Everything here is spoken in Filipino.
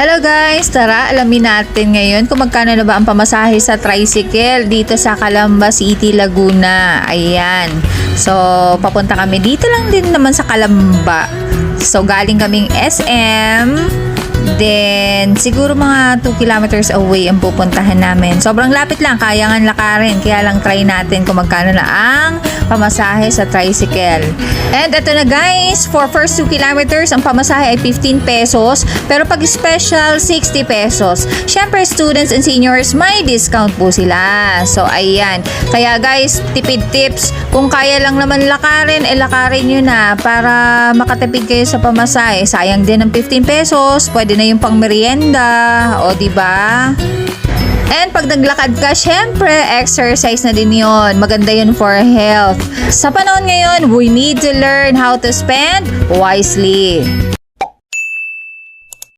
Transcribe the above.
Hello guys! Tara, alamin natin ngayon kung magkano na ba ang pamasahe sa tricycle dito sa Calamba City, Laguna. Ayan. So, papunta kami dito lang din naman sa Calamba. So, galing kaming SM. Then, siguro mga 2 kilometers away ang pupuntahan namin. Sobrang lapit lang, kaya nga lakarin. Kaya lang try natin kung magkano na ang pamasahe sa tricycle. And ito na guys, for first 2 kilometers, ang pamasahe ay 15 pesos. Pero pag special, 60 pesos. Siyempre, students and seniors, may discount po sila. So, ayan. Kaya guys, tipid tips. Kung kaya lang naman lakarin, lakarin nyo na para makatipid kayo sa pamasahe. Sayang din ang 15 pesos. Pwede na yung pang merienda. O, diba? And pag naglakad ka, syempre, exercise na din yon. Maganda yun for health. Sa panahon ngayon, we need to learn how to spend wisely.